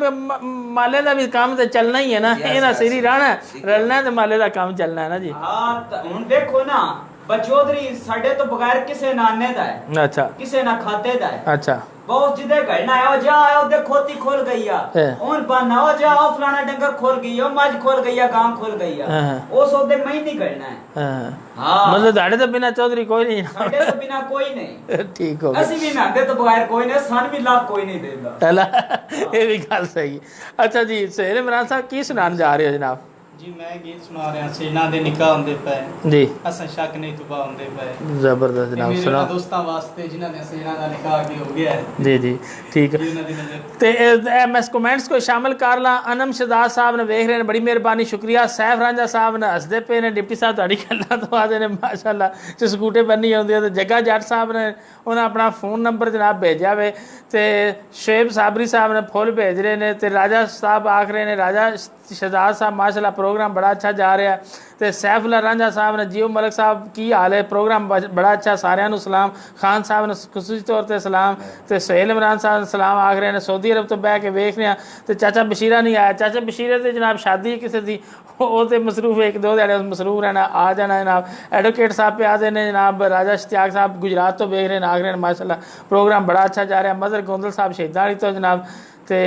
माले का भी काम तो चलना ही है ना, ये ना सीरी रहना रलना है तो माले का काम चलना है ना जी। हाँ हुन देखो ना बचौधरी साडे तो बगैर किसे ना आने दा है, अच्छा किसे ना खाते दा है। अच्छा बहुत जिदे घड़ना आयो जा आयो दे खोती खोल गई आ ओन बना हो जा ओ फलाना डंगर खोल गई हो मज खोल गई आ गांव खोल गई आ ओ सो दे मैं नहीं घड़ना है। हां मतलब दाड़े तो बिना चौधरी कोई नहीं, साडे तो बिना कोई नहीं। ठीक हो गया, असि भी ना दे तो बगैर कोई नहीं, सन भी लाख कोई नहीं देगा। चला ये भी गल सही। अच्छा जी सोहेल इमरान साहब की सुनान जा रहे हो जनाब? जी मैं गीत सुना रहा सेना दे निकाह होंदे पे जी, असन शक नहीं तुबा होंदे पे। जबरदस्त जनाब सुना दोस्तां वास्ते जिन्हां ने सेना दा निकाह की हो गया है। जी जी ठीक है। ते एमएस कमेंट्स को शामिल कर ला। अनम शहजाद साहब ने वेख रहे हैं, बड़ी मेहरबानी शुक्रिया। सैफ रांझा साहब ने हसदे पे ने, डिप्टी साहब तुहाडी गल्लां तो आदे ने माशाअल्लाह च स्कूटे बन्नी आउंदी है। ते जग्गा जट साहब ने उन्हें अपना फोन नंबर जनाब भेजा वे, ते शेब साबरी साहब ने फुल भेज रहे ने, ते राजा साहब आख रहे ने राजा शहजाद साहब माशाअल्लाह प्रोग्राम बड़ा अच्छा जा रहा है। तो सैफुल्ला रांझा साहब ने जियो मलिक साहब की हाल है, प्रोग्राम बड़ा अच्छा, सारिਆਂ ਨੂੰ सलाम। खान साहब ने खसूसी तौर पर सलाम। तो सोहेल इमरान साहब ने सलाम आख रहे हैं, सऊदी अरब तो बह के वेख रहे हैं। तो चाचा बशीरा नहीं आया, चाचा बशीरे तो जनाब शादी किसी की वो तो मसरूफ एक दो ध्याड़े मसरूफ रहना, आ जाना जनाब। एडवोकेट साहब पे आते हैं जनाब, राजा इश्तियाक साहब गुजरात तो वेख रहे हैं, आख रहे हैं माशाल्लाह प्रोग्राम बड़ा अच्छा जा रहा है। मदर गोंदल साहब शहीदां वाली तो जनाब, तो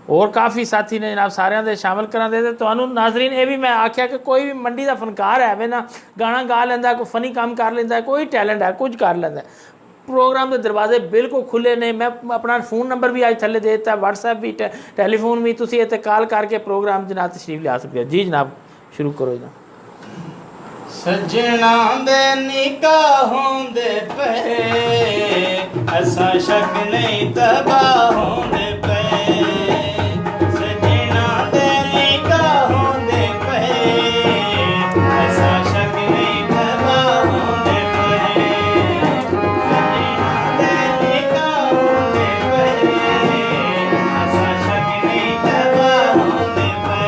और काफ़ी साथी ने जनाब सारिਆਂ ਦੇ शामिल करा दे। ਤੁਹਾਨੂੰ नाजरीन ये भी मैं आख्या कि कोई भी मंडी का फनकार है ना, गाना गा लेंदा, कोई फनी काम कर लेंदा, कोई टैलेंट है कुछ कर लेंदा, प्रोग्राम के दरवाजे बिल्कुल खुले ने। मैं अपना फ़ोन नंबर भी आज थले दे दिता, व्हाट्सएप भी टैलीफोन भी, तुसी इत्ते कॉल करके प्रोग्राम जनाब तशरीफ लिया सकते हो। जी जनाब शुरू करो जनाब। सजना दे निकाहों दे पे ऐसा शक नहीं तबाह होंदे पे, सजना दे निकाहों दे पे ऐसा शक नहीं तबाह होंदे पे, सजना दे निकाहों दे पे ऐसा शक नहीं तबाह होंदे पे।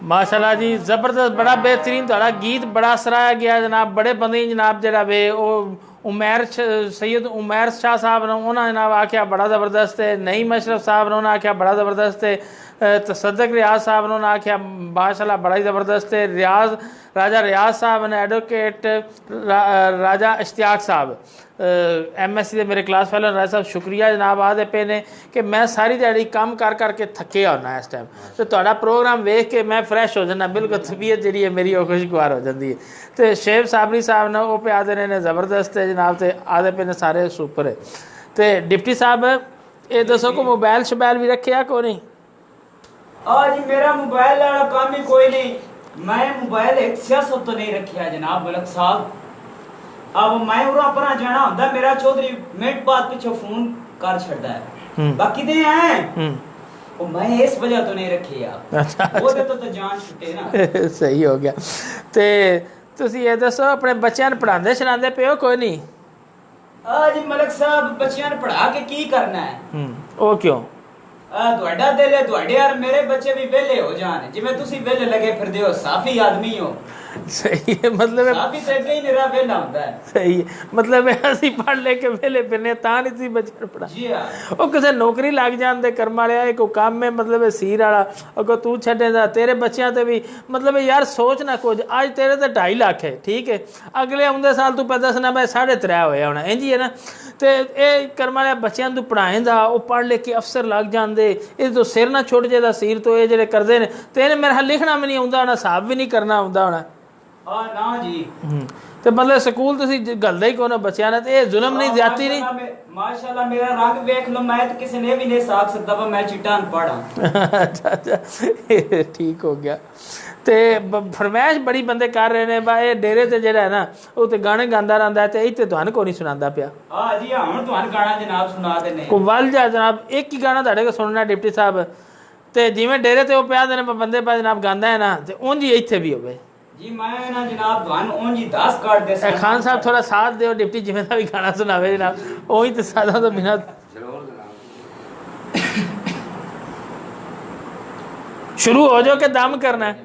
माशाल्लाह जी ज़बरदस्त बड़ा बेहतरीन थोड़ा गीत बड़ा सराया गया जनाब बड़े बंदे जनाब जरा वे सैयद उमैर शाह साहब ने उन्होंने जनाब आख्या बड़ा ज़बरदस्त है नईम अशरफ साहब ने आख्या बड़ा ज़बरदस्त है तसद्दक रियाज साहब ने आख्या माशाल्लाह बड़ा ही ज़बरदस्त है राजा रियाज साहब ने एडवोकेट राजा इश्तियाक साहब MSc के मेरे क्लास फेलो राजा साहब शुक्रिया जनाब आदे पे ने कि मैं सारी दिहाड़ी काम कर करके थके होना इस टाइम तो थोड़ा प्रोग्राम वेख के मैं फ्रैश हो जाना बिल्कुल तबीयत जी है मेरी खुशगवार हो जाती है तो शेफ साबरी साहब ने वो पे आदे ने ज़बरदस्त है जनाब तो आदे पे ने सारे सुपर है तो डिप्टी साहब ये दसो को मोबाइल शबाइल भी रखे को नहीं जी मेरा मोबाइल वाला काम ही कोई नहीं मैं मोबाइल एक सियासत तो नहीं रखिया जनाब मलक साहब अब मैं उरा परा जाना होंदा मेरा चौधरी मिनट बाद पीछे फोन कर छड़दा है बाकी दे हैं वो मैं इस वजह तो नहीं रखी यार अच्छा वो तो जान छुटे ना सही हो गया ते तुसी ये दसो अपने बच्चों ने पढ़ाते छड़ाते पे हो कोई नहीं जी मलक साहब बच्चों ने पढ़ा के की करना है वो क्यों ਤੁਹਾਡਾ ਦਿਲ ਹੈ ਤੁਹਾਡੇ ਯਾਰ ਮੇਰੇ ਬੱਚੇ ਵੀ ਵਿਹਲੇ ਹੋ ਜਾਣ ਜਿਵੇਂ ਤੁਸੀਂ ਵਿਹਲੇ ਲੱਗੇ ਫਿਰਦੇ ਹੋ ਸਾਫੀ ਆਦਮੀ ਹੋ सही है मतलब ਸਾਫੀ ਤੇ ਅੱਗੇ ਹੀ ਨਿਰਾ ਵਿਹਲਾ ਹੁੰਦਾ ਹੈ सही है मतलब ਅਸੀਂ ਪੜ੍ਹ ਲੈ ਕੇ ਵੇਲੇ ਫਿਰਨੇ ਤਾਂ ਨਹੀਂ ਸੀ ਬੱਚੇ ਪੜਾ ਜੀ ਹਾਂ ਉਹ ਕਿਸੇ ਨੌਕਰੀ ਲੱਗ ਜਾਂਦੇ ਕਰਮ ਵਾਲਿਆ ਇਹ ਕੋਈ ਕੰਮ ਹੈ मतलब ਸੀਰ ਵਾਲਾ ਅਗੋ ਤੂੰ ਛੱਡੇਂਦਾ ਤੇਰੇ ਬੱਚਿਆਂ ਤੇ ਵੀ मतलब यार सोच ना कुछ आज तेरे तो 2.5 लाख है ठीक है अगले आउंदे साल तू पता दसना मैं 3.5 होया होना इंज ही है ना तो ये करम वाले बच्चों तू पढ़ाएंदा वो पढ़ लिख के अफसर लग जाते ये तो सिर ना छुट जाता सीर तो ये जो करते हैं तो इन्हें मेरे हाल लिखना भी नहीं आता होना हिसाब भी नहीं करना आता होना ना जी तो मतलब स्कूल तुसी गलदा ही कौन बच्चों ने ये जुल्म नहीं ज्यादती नहीं माशाल्लाह मेरा रंग देख लो मैं तो किसी ने भी नहीं साख सकता पर मैं चिट्टा अनपढ़ हां अच्छा ठीक हो गया ते फरमाइश बड़ी बंदे कर रहे ने बा ये डेरे ते जेड़ा है ना वो ते गाने गांदा रहंदा है ते इत्ते तुहानू कोई नहीं सुनांदा पिया हां जी हुण तुहानू गाना जनाब सुना देने को वल जा जनाब एक ही गाना तुहाडे को सुनना डिप्टी साहब ते जिवें डेरे ते वो पिया दे ने बंदे पा जनाब गांदा है ना ते उंज ही इत्थे भी होवे जी मैं ना जनाब तुहानू उंज ही 10 कार्ड दे सकदा खान साहब थोड़ा साथ दियो डिप्टी जिवें दा भी गाना सुनावे जनाब ओही ते सादा तो बिना शुरू हो जाओ के दम करना है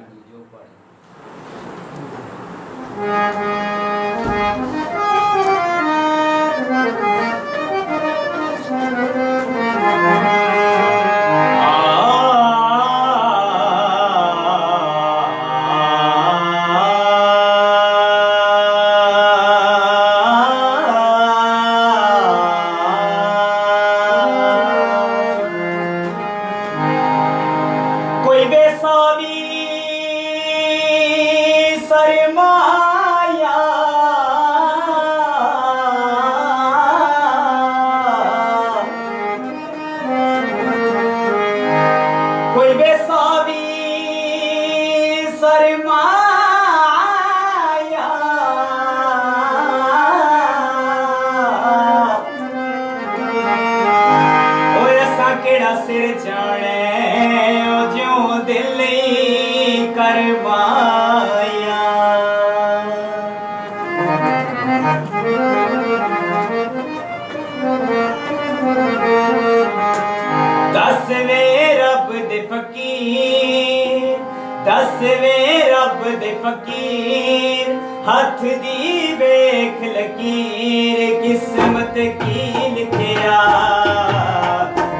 कोई बेसावी सरमाया कोई बेसावी सरमाया ओए असा केड़ा सिर जाने दिल करवाया दसवें रब दे फकीर हथ दी वेख लकीर किस्मत की लिखिया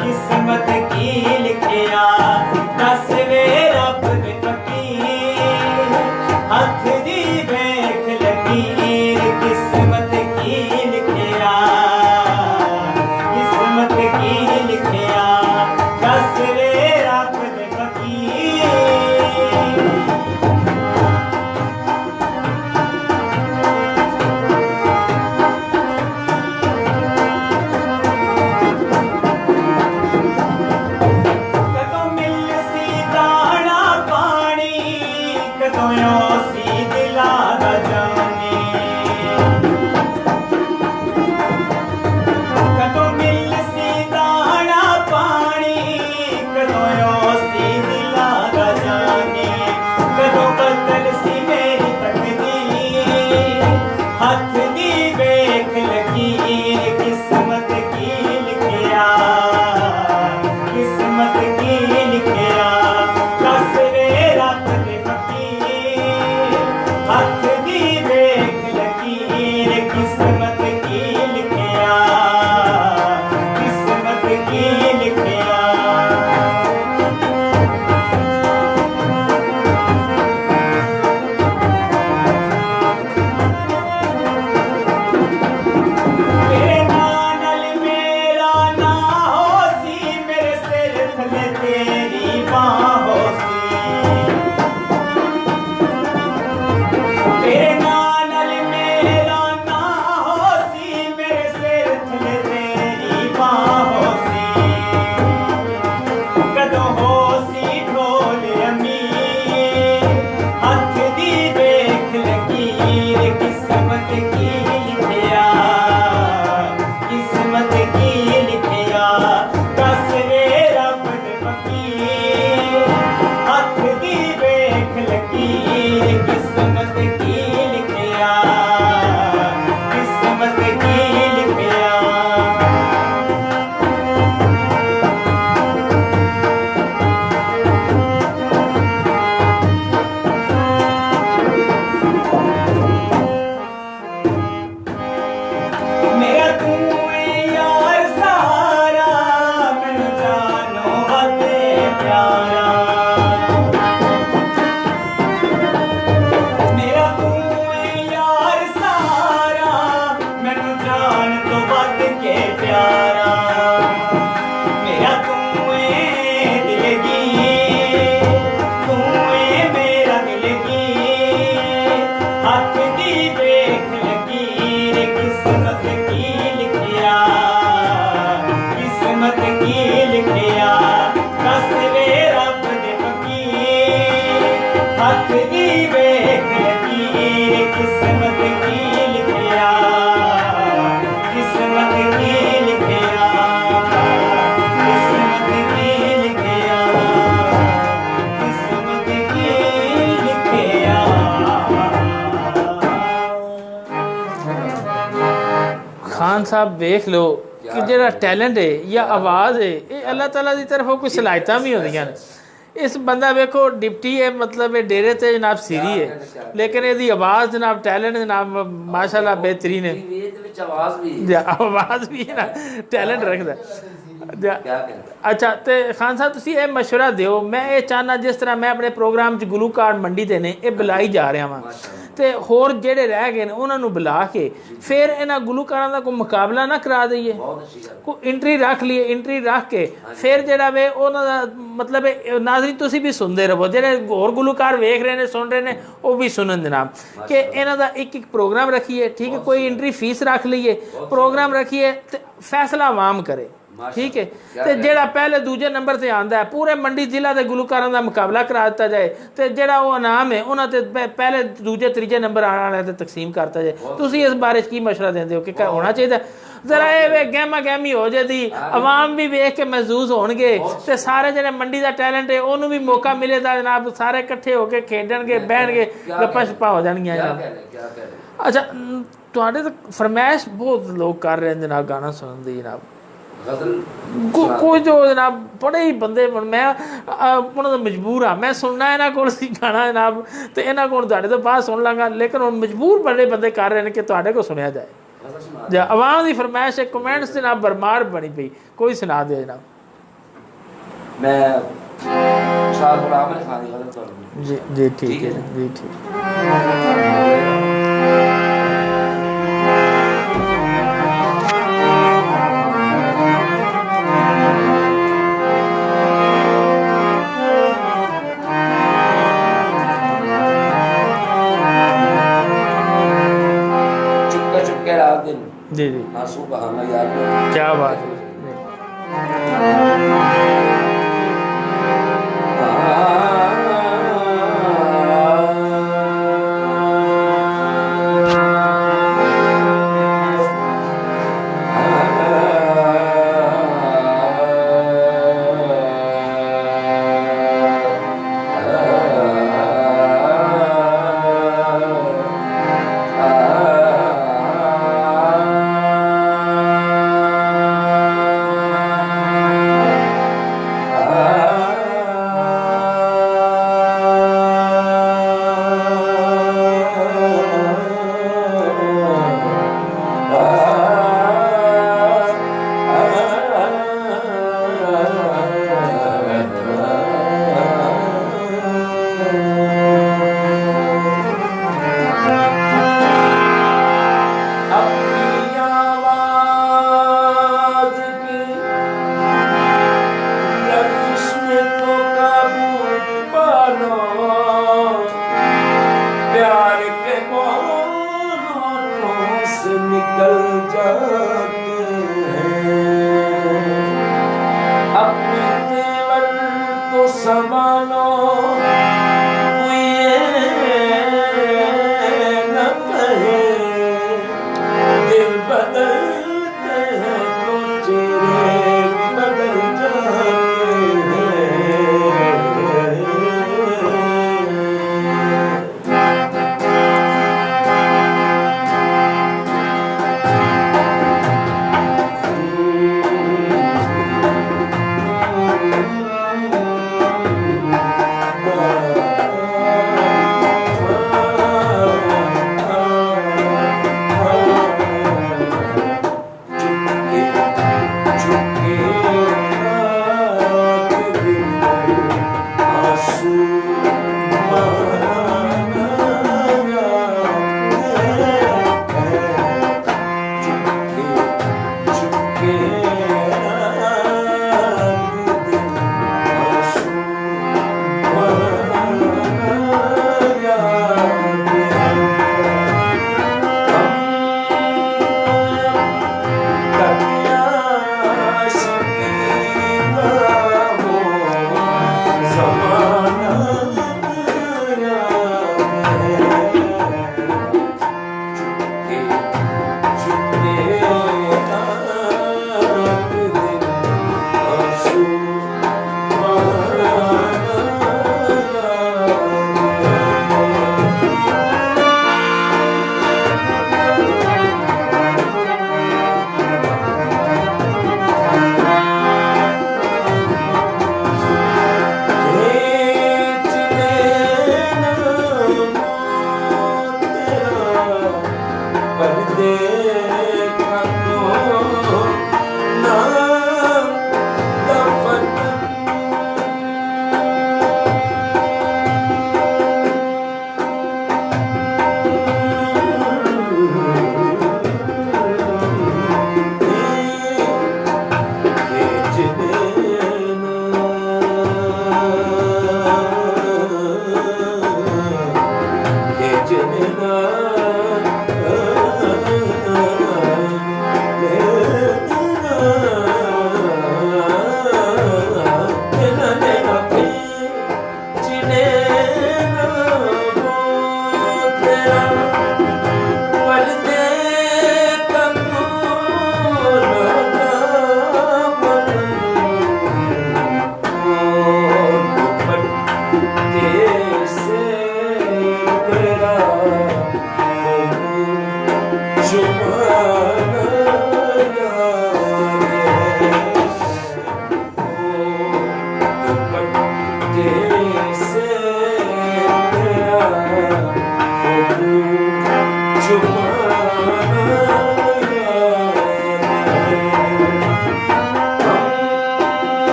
किस्मत की लिखिया दसवें रब दे फकीर हथ दी वेख लकीर किस्मत की लिखिया किस्मत की लिखिया दसवें रब दे फकीर किस्मत की लिखिया दसवें रब दे साहब देख लो कि जो टैलेंट है या आवाज़ है ये अल्लाह ताला की तरफों कोई सलाहियत भी होंदियां ने। इस बंदा वेखो डिप्टी है मतलब ये डेरे ते जनाब सीरी है लेकिन यदी आवाज़ जनाब टैलेंट जनाब माशाल्लाह बेहतरीन है, आवाज़ भी है ना टैलेंट रखता है। अच्छा तो खान साहब तुसी ये मशवरा दिओ, मैं ये चाहना जिस तरह मैं अपने प्रोग्राम च गुलूकार मंडी दे ने ये बुलाई जा रहा वा ते होर जेड़े रह गए उन्होंने बुला के फिर इन्हां गुलूकारां दा कोई मुकाबला ना करा दईए, कोई इंट्री रख लिए, इंट्री रख के फिर जेड़ा वे उन्हां दा मतलब नाज़रीन तुसी भी सुनते रहो, जेड़े होर गुलूकार वेख रहे ने सुन रहे ने वो भी सुनन जनाब कि इन्हां दा एक प्रोग्राम रखिए, ठीक है, कोई इंट्री फीस रख लीए, प्रोग्राम रखिए ते फैसला आवाम करे, ठीक है। तो जेड़ा पहले दूजे नंबर से आंदा है पूरे मंडी जिला के गुलूकारों का मुकाबला करा दिता जाए तो जेड़ा वो इनाम है उन्होंने पहले दूजे तीजे नंबर आने वाले ते तकसीम करता जाए। तुसी इस बारे की मशवरा देंदे हो कि होना चाहिए जरा ये गहमा गहमी हो जाती, आवाम भी वेख के महसूस होणगे ते सारे जेड़े मंडी का टैलेंट है उन्होंने भी मौका मिलेगा जनाब, सारे इकट्ठे होकर खेडणगे बहणगे गप्पा शप्पा हो जाएंगियां जनाब। अच्छा तुहाडे तो फरमाइश बहुत लोग कर रहे हैं जनाब गाना सुनने दी जनाब, कोई जो जनाब बड़े ही बंदे मैं उन्होंने मजबूर हाँ मैं सुनना इन्हों को गाना जनाब तो इन्हों को तुहाडे तो बाद सुन लाँगा लेकिन हम मजबूर बड़े बंदे कर रहे हैं कि तुहाडे को सुनिया जाए। जा आवाम की फरमाइश है कमेंट्स जनाब बरमार बनी पई, कोई सुना दे जनाब। मैं उस्ताद गुलाम अली खान की गज़ल करूँगा। जी जी ठीक है जी ठीक। जी जी आंसू बहाना याद क्या बात है।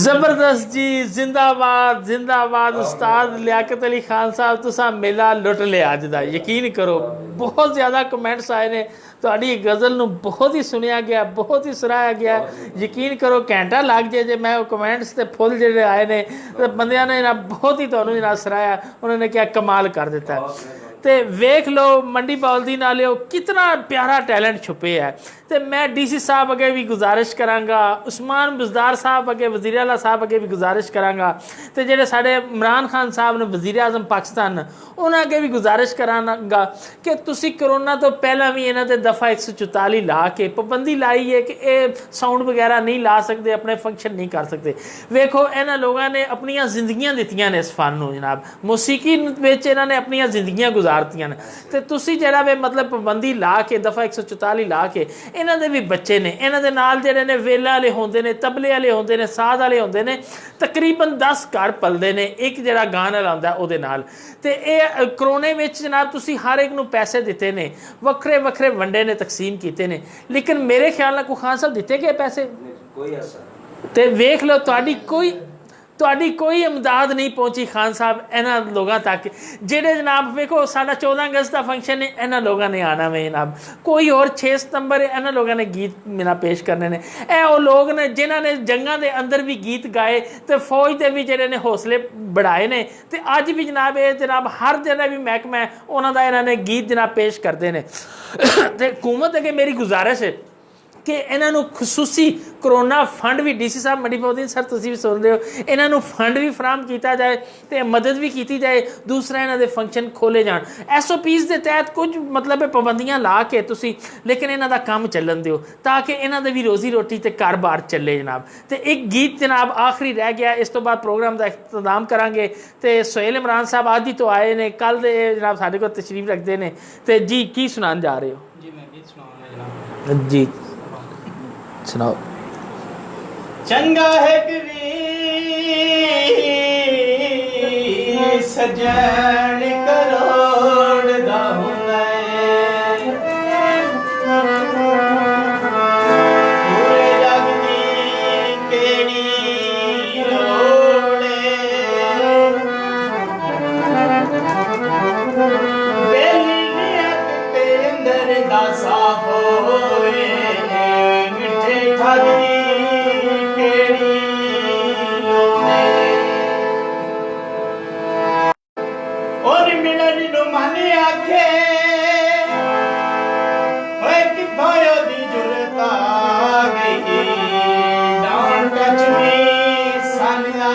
जबरदस्त जी, जिंदाबाद जिंदाबाद। उस्ताद लियाकत अली खान साहब, तुसा मेला लुट लिया अज दा, यकीन करो। बहुत ज़्यादा कमेंट्स आए ने, ਤੁਹਾਡੀ गज़ल ਨੂੰ बहुत ही सुनिया गया, बहुत ही सराहाया गया। यकीन करो घंटा लग जाए जे मैं कमेंट्स ते फुल ਜਿਹੜੇ आए ने ते बंदियां ने बहुत ही ਤੁਹਾਨੂੰ जनाब सराहाया, उन्होंने क्या कमाल कर दिता। तो वेख लो मंडी बाउल्दी नाले कितना प्यारा टैलेंट छुपे है। तो मैं DC साहब अगे भी गुजारिश करांगा, उस्मान बुज़दार साहब अगे, वज़ीर आला साहब अगे भी गुजारिश करांगा, तो जेडे साडे इमरान खान साहब ने वज़ीर आज़म पाकिस्तान, उन्होंने अगे भी गुजारिश करांगा कि तुसी कोरोना तो पहला भी इन्हां ते दफ़ा 144 ला के पाबंदी लाई है कि ये साउंड वगैरह नहीं ला सकते, अपने फंक्शन नहीं कर सकते। वेखो इन्हां लोगों ने अपनियां जिंदगियां दित्तियां ने इस फन नूं जनाब, मौसीकी विच इन्हां ने अपनियां जिंदगियां गुजारतियां ने, ते तुसी जेहड़ा वे मतलब पाबंदी ला के दफ़ा 144 ला के, इन्हां दे भी बच्चे ने, इन्हां दे नाल जेहड़े ने वेला वाले होंदे ने, तबले वाले होंदे ने, साध वाले होंदे ने, तकरीबन 10 घर पलदे ने एक जेहड़ा गान वाला हुंदा उहदे नाल। ते ये करोने विच जनाब तुसी हर एक नूं पैसे दिते ने, वक्रे वक्रे वंडे ने, तकसीम कीते ने, लेकिन मेरे ख्याल नाल कोई खान साहब दिते गए पैसे कोई असर। ते वेख लो ਤੁਹਾਡੀ कोई इमदाद नहीं पहुंची खान साहब इन्हां लोगों तक, जेडे जनाब वेखो साडा 14 अगस्त का फंक्शन है, इन्हां लोगों ने आना वे जनाब, कोई और 6 सितंबर है, इन्हां लोगों ने गीत मेरा पेश करने ने। ए वो लोग ने जिन्हां ने जंगां दे अंदर भी गीत गाए, तो फौज दे भी जेडे ने हौसले बढ़ाए ने, ते अज भी जनाब ये जनाब हर जिहड़ा भी महकमा है उन्हां दा इन्हां ने गीत जनाब पेश करते हैं। ते हुकूमत अगे मेरी गुजारिश है कि इन्हों खसूसी करोना फंड भी, DC साहब मंडी बाउल्दी सर तुसीं भी सुन रहे हो, इन्हों फंड भी फराहम किया जाए, तो मदद भी की जाए। दूसरा इन्हों के फंक्शन खोले जान, SOPs के तहत कुछ मतलब पाबंदियां ला के तुसीं, लेकिन इन्हों का काम चलन दिओ ताकि इन्हों की भी रोजी रोटी ते कारोबार चले जनाब। तो एक गीत जनाब आखिरी रह गया, इस तो बाद प्रोग्राम का इख्तिताम करांगे। तो सोहेल इमरान साहब आज ही तो आए ने, कल दे जनाब साडे कोल तशरीफ रखते हैं। तो जी की सुनान जा रहे हो? जी मैं गीत सुनाऊंगा जनाब। जी सुनाओ। चंगा है करी सजन करोड़ दा हुंदा है, पूरे जग दी केड़ी लोड़ है, बेली नियत ते अंदर दा साफ होए, और मिलन नु मन आखे किथों दी जुरत आ गई, डोंट टच मी सनिया।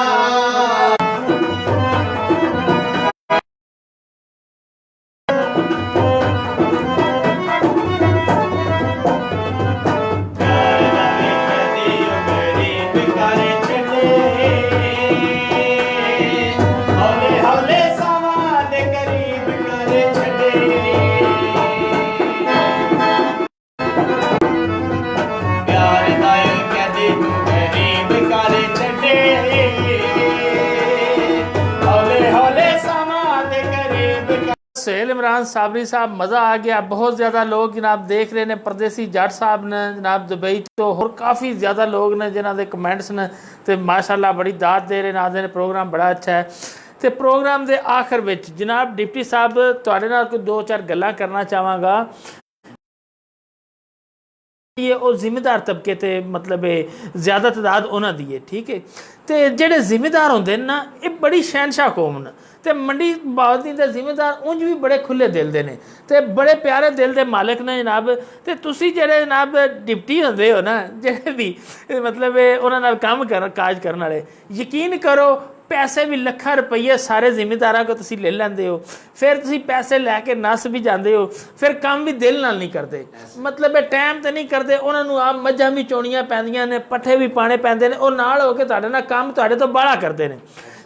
सोहेल इमरान साबरी साहब, मज़ा आ गया। बहुत ज़्यादा लोग जनाब देख रहे हैं, परदेसी जट साहब ने जनाब दुबई तो और काफ़ी ज़्यादा लोग ने जिन्हों के कमेंट्स ने, तो माशाल्लाह बड़ी दाद दे रहे आते हैं। प्रोग्राम बड़ा अच्छा है। तो प्रोग्राम के आखिर में जनाब डिप्टी साहब तुहाडे नाल कोई 2-4 गल्लां करना चाहांगा। ये और जिम्मेदार तबके ते मतलब ज़्यादा तादाद उन्हां दी है, ठीक है। तो जेडे जिम्मेदार होंदे ना, ये बड़ी शहनशाह कौम न, तो मंडी बाउल्दी के जिम्मेदार उंज भी बड़े खुले दिल दे ने, तो बड़े प्यारे दिल के मालिक ने जनाब। तो तुसी जेडे जनाब डिप्टी होंदे हो ना, जेडे भी मतलब उन्हां नाल काम काज करने वाले, यकीन करो पैसे भी लाखां रुपये सारे जिम्मेदारों को तुसी ले लेंदे हो, फिर तुसी पैसे लैके नस भी जाते हो, फिर काम भी दिल नाल नहीं करते, मतलब टाइम तो नहीं करते। उन्होंने आप मझां भी चोणियां पैंदियां ने, पट्ठे भी पाने पैंदे ने, और नाल हो के तुहाडे नाल काम तुहाडे तो बाहला करते हैं।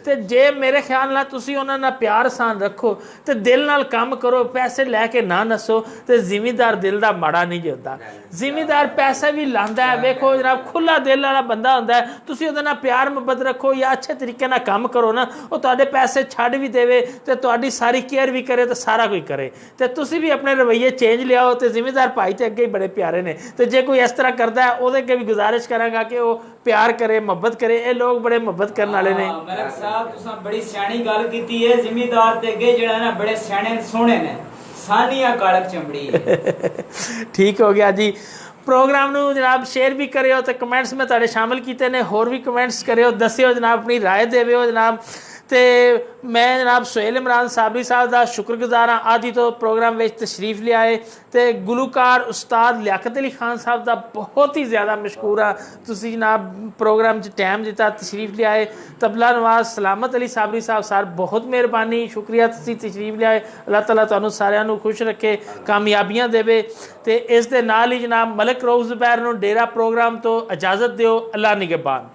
ਤੇ ਜੇ ਮੇਰੇ ਖਿਆਲ ਨਾਲ ਤੁਸੀਂ ਉਹਨਾਂ ਨਾਲ ਪਿਆਰ ਸਾਨ ਰੱਖੋ ਤੇ ਦਿਲ ਨਾਲ ਕੰਮ ਕਰੋ, ਪੈਸੇ ਲੈ ਕੇ ਨਾ ਨਸੋ, ਤੇ ਜ਼ਿਮੀਦਾਰ ਦਿਲ ਦਾ ਮਾੜਾ ਨਹੀਂ ਹੁੰਦਾ। ਜ਼ਿਮੀਦਾਰ ਪੈਸਾ ਵੀ ਲਾਂਦਾ ਹੈ, ਵੇਖੋ ਜਨਾਬ ਖੁੱਲਾ ਦਿਲ ਵਾਲਾ ਬੰਦਾ ਹੁੰਦਾ ਹੈ, ਤੁਸੀਂ ਉਹਦੇ ਨਾਲ ਪਿਆਰ ਮੁਹੱਬਤ ਰੱਖੋ ਜਾਂ ਅੱਛੇ ਤਰੀਕੇ ਨਾਲ ਕੰਮ ਕਰੋ ਨਾ, ਉਹ ਤੁਹਾਡੇ ਪੈਸੇ ਛੱਡ ਵੀ ਦੇਵੇ ਤੇ ਤੁਹਾਡੀ ਸਾਰੀ ਕੇਅਰ ਵੀ करे, तो सारा कोई करे। तो तुसी भी अपने रवैये चेंज लियाओ। तो जिम्मेदार भाई तो अगे ही बड़े प्यारे ने, तो जे कोई इस तरह करता है वो अगे भी गुजारिश करांगा कि वो प्यार करे, मोहब्बत करे। ये लोग बड़े मोहब्बत करने वाले ने। मलिक साहब तुसां बड़ी सियाणी गल कीती है। जिम्मेदार ते अगे जेड़ा ना बड़े सियाणे सोहणे ने, सानिया कालक चमड़ी है। ठीक हो गया जी। प्रोग्राम नूं जनाब शेयर भी करियो, तो कमेंट्स में तुहाडे शामिल कीते ने, होर भी कमेंट्स करियो, दसियो जनाब, अपनी राय देवियो जनाब। तो मैं जनाब सुहेल इमरान साबरी साहब का शुक्रगुजार हाँ, आदि तो प्रोग्राम में तशरीफ ले आए। तो गुलूकार उस्ताद लियाकत अली खान साहब का बहुत ही ज़्यादा मशकूर हाँ, तुसी जनाब प्रोग्राम च टाइम दिता, तशरीफ ले आए। तबला नवाज सलामत अली साबरी साहब सर बहुत मेहरबानी, शुक्रिया तुसी तशरीफ ले आए। अल्लाह ताला तुहानू सारिਆਂ ਨੂੰ खुश रखे, कामयाबियां देवे। तो इस दे नाल ही जनाब मलिक रऊफ ज़ुबैर नूं डेरा प्रोग्राम तो इजाज़त दिओ। अल्लाह निगहबान।